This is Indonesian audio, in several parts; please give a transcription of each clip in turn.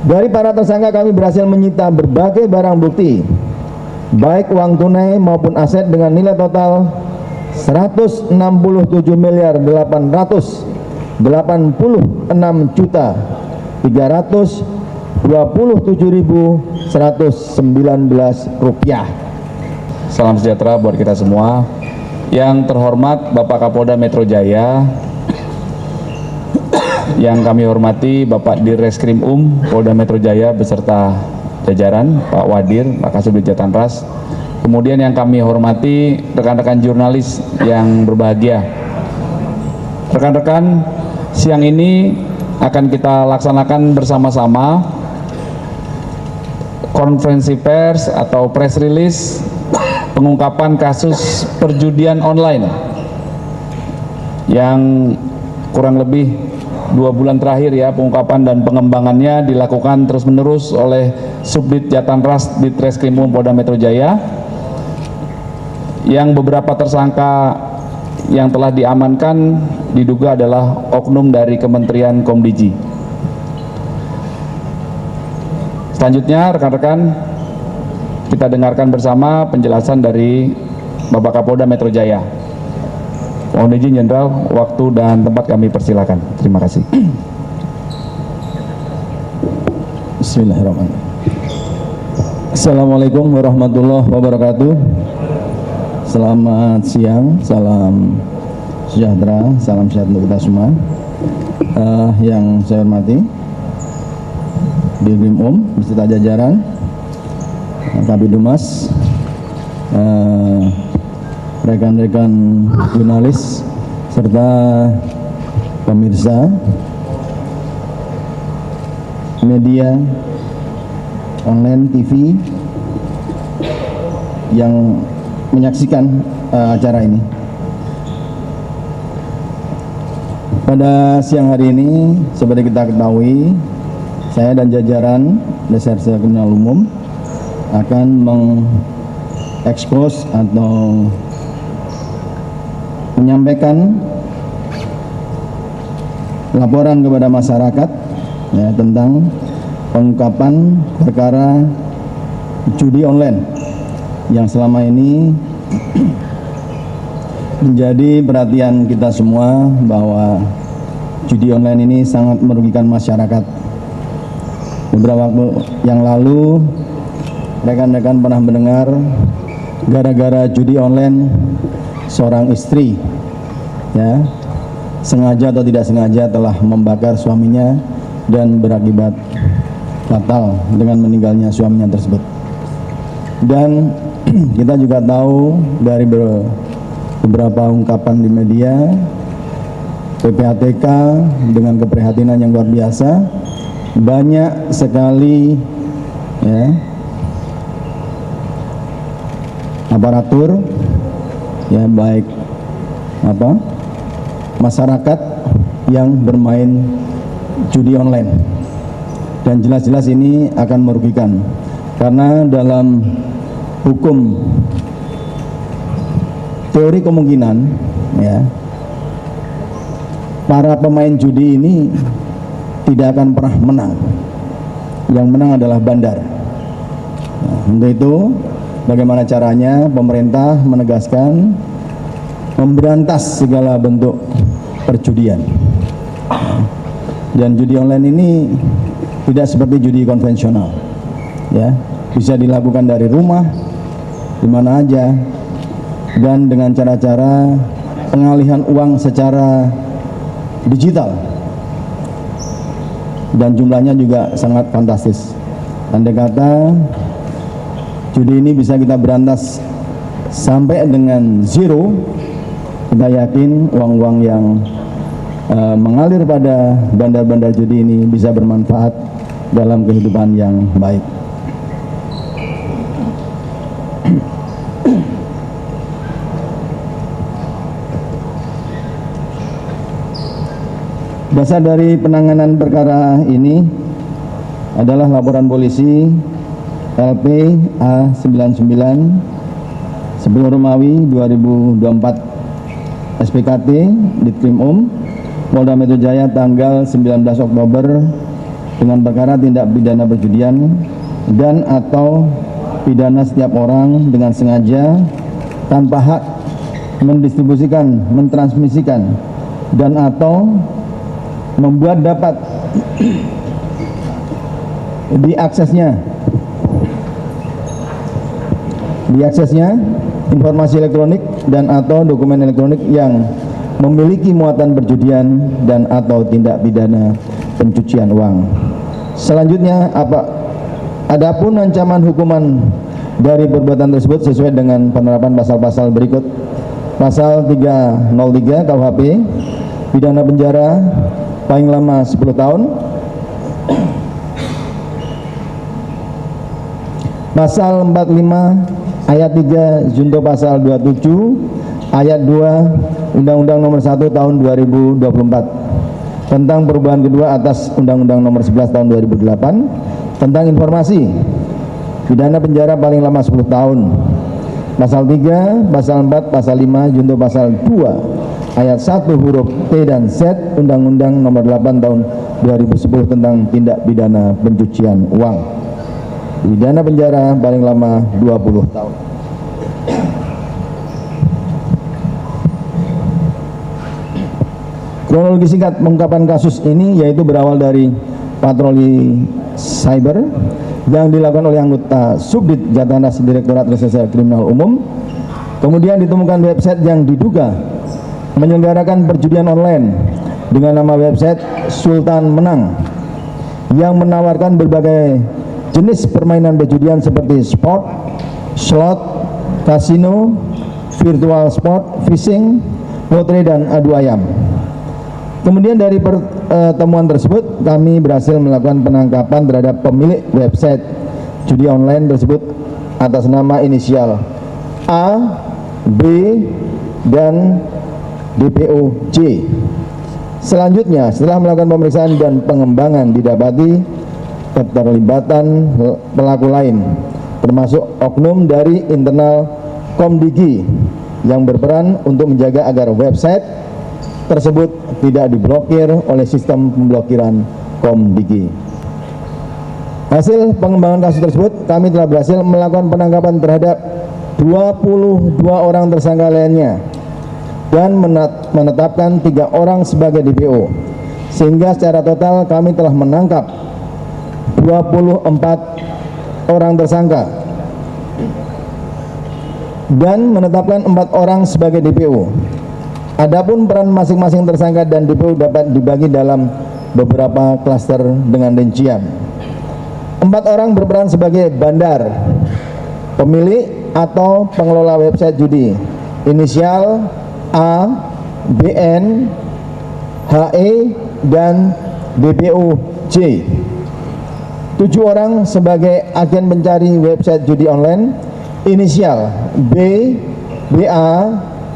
Dari para tersangka kami berhasil menyita berbagai barang bukti, baik uang tunai maupun aset dengan nilai total 166.886.327.119 rupiah. Salam sejahtera buat kita semua. Yang terhormat Bapak Kapolda Metro Jaya, yang kami hormati Bapak Dirreskrim Polda Metro Jaya beserta jajaran, Pak Wadir, Pak Kasubdit Jatanras. Kemudian yang kami hormati rekan-rekan jurnalis yang berbahagia. Rekan-rekan, siang ini akan kita laksanakan bersama-sama konferensi pers atau press release pengungkapan kasus perjudian online yang kurang lebih 2 bulan terakhir ya, pengungkapan dan pengembangannya dilakukan terus-menerus oleh Subdit Jatanras Ditreskrim Polda Metro Jaya, yang beberapa tersangka yang telah diamankan diduga adalah oknum dari Kementerian Komdiji. Selanjutnya rekan-rekan, kita dengarkan bersama penjelasan dari Bapak Kapolda Metro Jaya. Mohon izin Jenderal, waktu dan tempat kami persilakan. Terima kasih. Bismillahirrahmanirrahim. Assalamualaikum warahmatullahi wabarakatuh. Selamat siang, salam sejahtera, salam sehat untuk kita semua. Yang saya hormati Dirkrim beserta jajaran, Kabid Humas, rekan-rekan jurnalis serta pemirsa media online TV yang menyaksikan acara ini. Pada siang hari ini, seperti kita ketahui, saya dan jajaran Reserse Kriminal Umum akan mengekspos atau menyampaikan laporan kepada masyarakat ya, tentang pengungkapan perkara judi online yang selama ini menjadi perhatian kita semua, bahwa judi online ini sangat merugikan masyarakat. Beberapa waktu yang lalu rekan-rekan pernah mendengar gara-gara judi online seorang istri ya sengaja atau tidak sengaja telah membakar suaminya dan berakibat fatal dengan meninggalnya suaminya tersebut. Dan kita juga tahu dari beberapa ungkapan di media, PPATK dengan keprihatinan yang luar biasa, banyak sekali ya aparatur ya, baik masyarakat yang bermain judi online, dan jelas-jelas ini akan merugikan, karena dalam hukum teori kemungkinan ya, para pemain judi ini tidak akan pernah menang. Yang menang adalah bandar. Nah, untuk itu bagaimana caranya pemerintah menegaskan memberantas segala bentuk perjudian. Dan judi online ini tidak seperti judi konvensional ya, bisa dilakukan dari rumah, di mana aja, dan dengan cara-cara pengalihan uang secara digital, dan jumlahnya juga sangat fantastis. Andai kata judi ini bisa kita berantas sampai dengan zero, kita yakin uang-uang yang mengalir pada bandar-bandar judi ini bisa bermanfaat dalam kehidupan yang baik. Dasar dari penanganan perkara ini adalah laporan polisi LP A99 10 Romawi 2024 SPKT Ditkrim Polda Metro Jaya tanggal 19 Oktober dengan perkara tindak pidana perjudian dan atau pidana setiap orang dengan sengaja tanpa hak mendistribusikan, mentransmisikan dan atau membuat dapat diaksesnya informasi elektronik dan atau dokumen elektronik yang memiliki muatan perjudian dan atau tindak pidana pencucian uang. Selanjutnya, adapun ancaman hukuman dari perbuatan tersebut sesuai dengan penerapan pasal-pasal berikut. Pasal 303 KUHP, pidana penjara paling lama 10 tahun. Pasal 45 ayat 3 junto pasal 27 ayat 2 Undang-Undang Nomor 1 Tahun 2024 tentang perubahan kedua atas Undang-Undang Nomor 11 Tahun 2008 tentang informasi, pidana penjara paling lama 10 tahun. Pasal 3, pasal 4, pasal 5 junto pasal 2 ayat 1 huruf T dan Z Undang-Undang Nomor 8 Tahun 2010 tentang tindak pidana pencucian uang. Pidana penjara paling lama 20 tahun. Kronologi singkat pengungkapan kasus ini yaitu berawal dari patroli cyber yang dilakukan oleh anggota Subdit Jatahnas Direktorat Reserse Kriminal Umum. Kemudian ditemukan website yang diduga menyelenggarakan perjudian online dengan nama website Sultan Menang yang menawarkan berbagai jenis permainan perjudian seperti sport, slot, kasino, virtual sport, fishing, lotre dan adu ayam. Kemudian dari pertemuan tersebut kami berhasil melakukan penangkapan terhadap pemilik website judi online tersebut atas nama inisial A, B, dan DPO J. Selanjutnya setelah melakukan pemeriksaan dan pengembangan didapati keterlibatan pelaku lain termasuk oknum dari internal Komdigi yang berperan untuk menjaga agar website tersebut tidak diblokir oleh sistem pemblokiran Komdigi. Hasil pengembangan kasus tersebut, kami telah berhasil melakukan penangkapan terhadap 22 orang tersangka lainnya dan menetapkan 3 orang sebagai DPO, sehingga secara total kami telah menangkap 24 orang tersangka dan menetapkan 4 orang sebagai DPO. Adapun peran masing-masing tersangka dan DPO dapat dibagi dalam beberapa klaster dengan rincian. 4 orang berperan sebagai bandar, pemilik atau pengelola website judi, inisial A, BN, HE, dan DPO J. 7 orang sebagai agen pencari website judi online, inisial B, BA,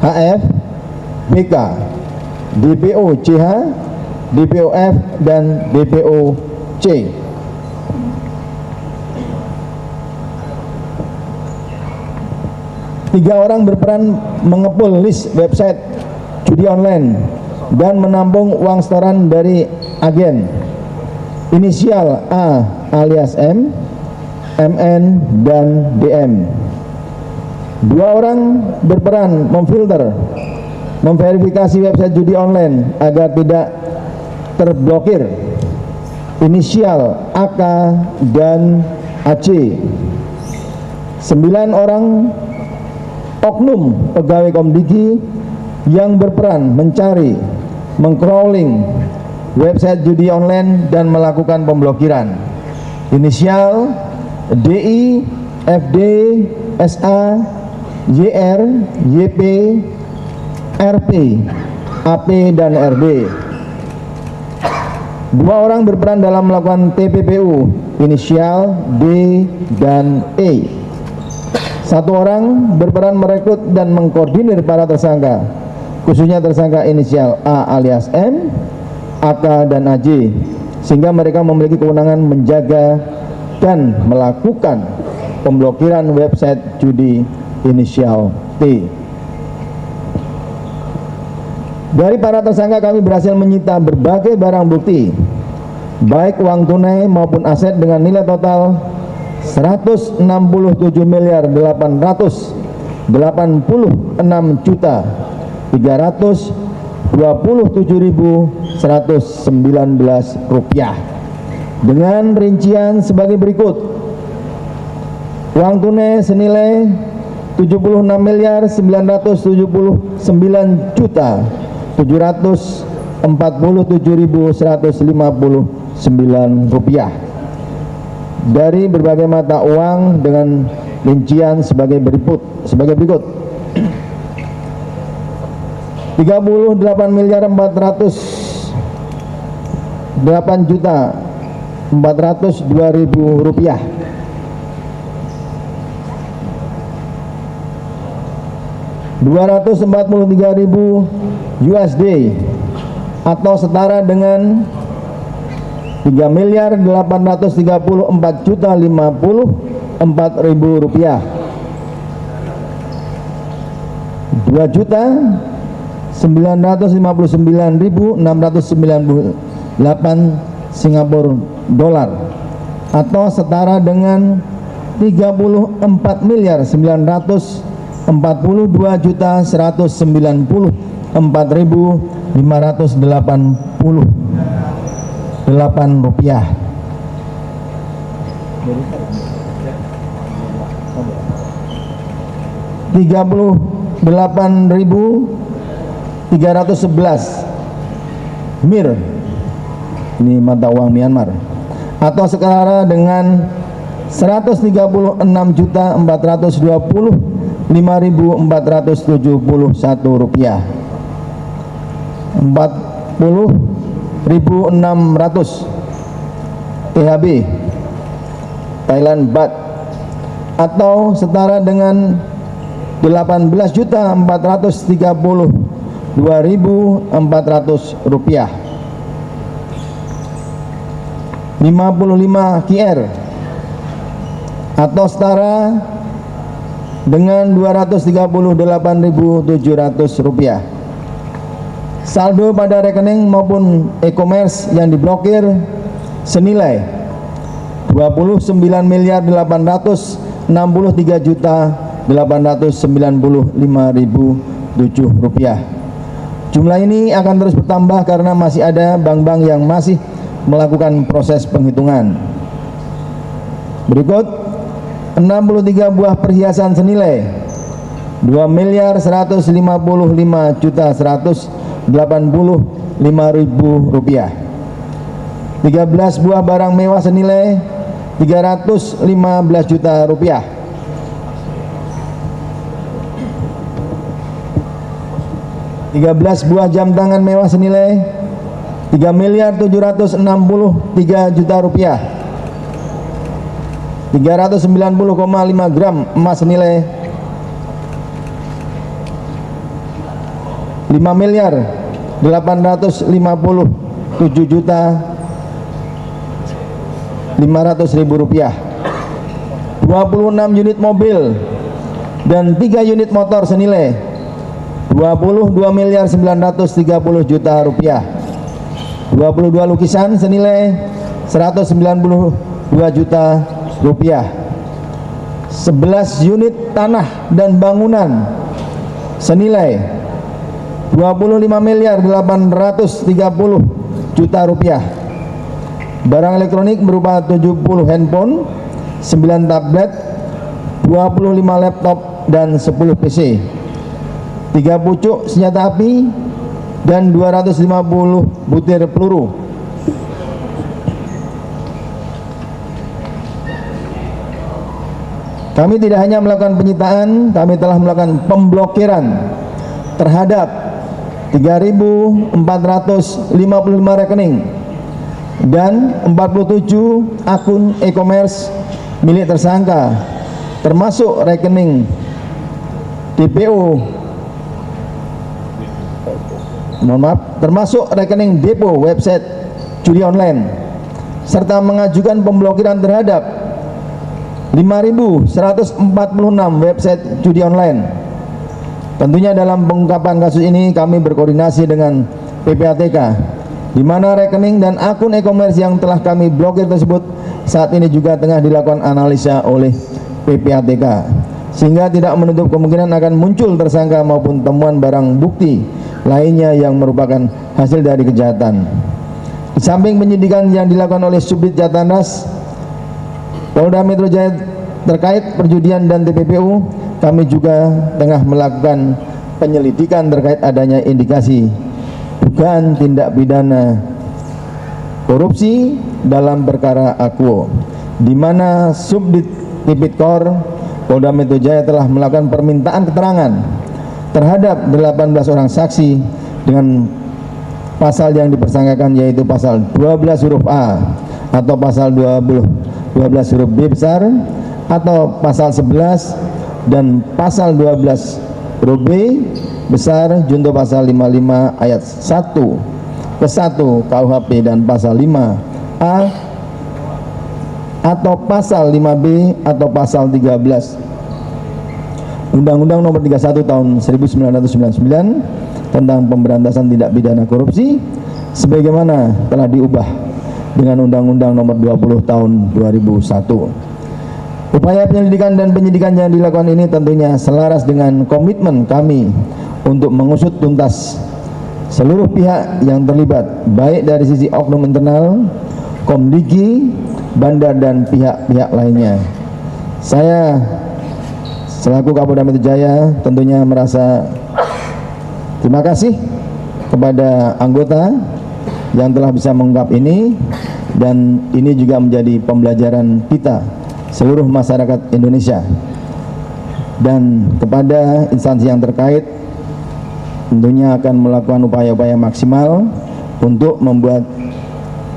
HF, BK, DPO CH, DPO F, dan DPO C. Tiga orang berperan mengepul list website judi online dan menampung uang setoran dari agen, inisial A alias M, MN, dan DM. 2 orang berperan memfilter, memverifikasi website judi online agar tidak terblokir, inisial AK dan AC. 9 orang oknum pegawai Komdigi yang berperan mencari, mengcrawling website judi online dan melakukan pemblokiran, inisial DI, FD, SA, YR, YP, RP, AP, dan RD. 2 orang berperan dalam melakukan TPPU, inisial D dan E. 1 orang berperan merekrut dan mengkoordinir para tersangka, khususnya tersangka inisial A alias M, AK, dan AJ, sehingga mereka memiliki kewenangan menjaga dan melakukan pemblokiran website judi inisial T. Dari para tersangka kami berhasil menyita berbagai barang bukti baik uang tunai maupun aset dengan nilai total 166.886.327.119 rupiah dengan rincian sebagai berikut. Uang tunai senilai 76.749.159 rupiah dari berbagai mata uang dengan rincian sebagai berikut. 38.408.402.000 rupiah. 243.000 USD atau setara dengan 3.834.054.000 rupiah. 2.959.698 Singapura dolar atau setara dengan 34.192.194.588 rupiah. $38.311 MYR, ini mata uang Myanmar, atau setara dengan 134.420.541 rupiah. 40.600 THB Thailand Baht atau setara dengan 18.432.400 rupiah. 55 KR atau setara dengan 238.700 rupiah. Saldo pada rekening maupun e-commerce yang diblokir senilai 29.863.895.007 rupiah. Jumlah ini akan terus bertambah karena masih ada bank-bank yang masih melakukan proses penghitungan. Berikut 63 buah perhiasan senilai 2.155.185.000 rupiah. 13 buah barang mewah senilai 315 juta rupiah. 13 buah jam tangan mewah senilai 3.763 juta rupiah. 390,5 gram emas senilai 5.857.500.000 rupiah. 26 unit mobil dan 3 unit motor senilai 22.930 juta rupiah. 22 lukisan senilai 192 juta rupiah. 11 unit tanah dan bangunan senilai 25.830 juta rupiah. Barang elektronik berupa 70 handphone, 9 tablet, 25 laptop dan 10 PC, 3 pucuk senjata api dan 250 butir peluru. Kami tidak hanya melakukan penyitaan, kami telah melakukan pemblokiran terhadap 3.455 rekening dan 47 akun e-commerce milik tersangka, termasuk rekening termasuk rekening depo website judi online, serta mengajukan pemblokiran terhadap 5.146 website judi online. Tentunya dalam pengungkapan kasus ini kami berkoordinasi dengan PPATK di mana rekening dan akun e-commerce yang telah kami blokir tersebut saat ini juga tengah dilakukan analisa oleh PPATK, sehingga tidak menutup kemungkinan akan muncul tersangka maupun temuan barang bukti lainnya yang merupakan hasil dari kejahatan. Di samping penyidikan yang dilakukan oleh Subdit Jatanras Polda Metro Jaya terkait perjudian dan TPPU, kami juga tengah melakukan penyelidikan terkait adanya indikasi dugaan tindak pidana korupsi dalam perkara Aquo, di mana Subdit Tipikor Polda Metro Jaya telah melakukan permintaan keterangan terhadap 18 orang saksi dengan pasal yang dipersangkakan, yaitu pasal 12 huruf A atau pasal 12 huruf B besar atau pasal 11 dan pasal 12 huruf B besar junto pasal 55 ayat 1 ke 1 KUHP dan pasal 5A atau pasal 5B atau pasal 13 Undang-Undang Nomor 31 Tahun 1999 tentang pemberantasan tindak pidana korupsi, sebagaimana telah diubah dengan Undang-Undang Nomor 20 Tahun 2001. Upaya penyelidikan dan penyidikan yang dilakukan ini tentunya selaras dengan komitmen kami untuk mengusut tuntas seluruh pihak yang terlibat, baik dari sisi oknum internal, Komdiki, bandar dan pihak-pihak lainnya. Saya selaku Kapolda Metro Jaya tentunya merasa terima kasih kepada anggota yang telah bisa mengungkap ini, dan ini juga menjadi pembelajaran kita seluruh masyarakat Indonesia, dan kepada instansi yang terkait tentunya akan melakukan upaya-upaya maksimal untuk membuat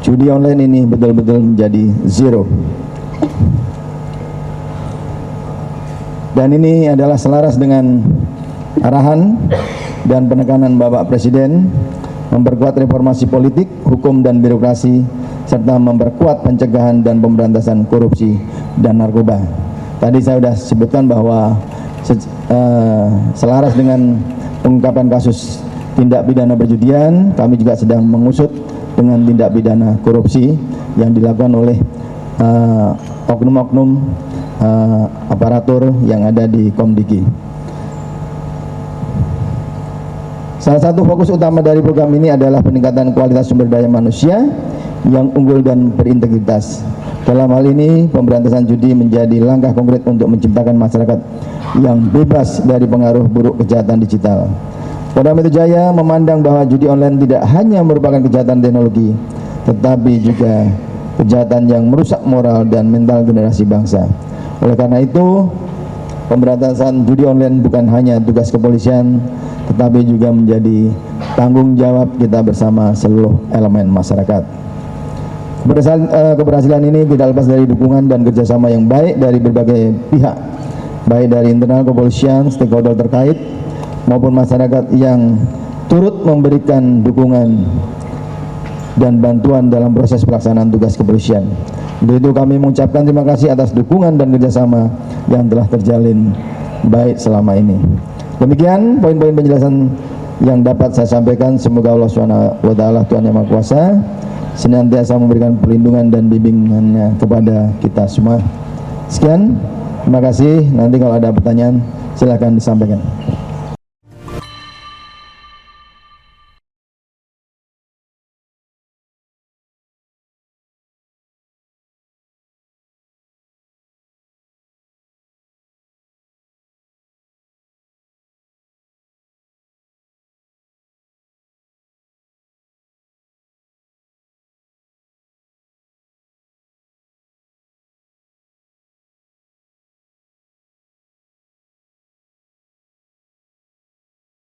judi online ini betul-betul menjadi zero. Dan ini adalah selaras dengan arahan dan penekanan Bapak Presiden memperkuat reformasi politik, hukum dan birokrasi, serta memperkuat pencegahan dan pemberantasan korupsi dan narkoba. Tadi saya sudah sebutkan bahwa selaras dengan pengungkapan kasus tindak pidana perjudian, kami juga sedang mengusut dengan tindak pidana korupsi yang dilakukan oleh oknum-oknum aparatur yang ada di Komdiki. Salah satu fokus utama dari program ini adalah peningkatan kualitas sumber daya manusia yang unggul dan berintegritas. Dalam hal ini, pemberantasan judi menjadi langkah konkret untuk menciptakan masyarakat yang bebas dari pengaruh buruk kejahatan digital. Polda Metro Jaya memandang bahwa judi online tidak hanya merupakan kejahatan teknologi, tetapi juga kejahatan yang merusak moral dan mental generasi bangsa. Oleh karena itu, pemberantasan judi online bukan hanya tugas kepolisian, tetapi juga menjadi tanggung jawab kita bersama seluruh elemen masyarakat. Keberhasilan ini tidak lepas dari dukungan dan kerjasama yang baik dari berbagai pihak, baik dari internal kepolisian, stakeholder terkait, maupun masyarakat yang turut memberikan dukungan dan bantuan dalam proses pelaksanaan tugas kepolisian. Untuk itu kami mengucapkan terima kasih atas dukungan dan kerjasama yang telah terjalin baik selama ini. Demikian poin-poin penjelasan yang dapat saya sampaikan. Semoga Allah SWT, Tuhan Yang Maha Kuasa, senantiasa memberikan perlindungan dan bimbingannya kepada kita semua. Sekian, terima kasih. Nanti kalau ada pertanyaan silakan disampaikan.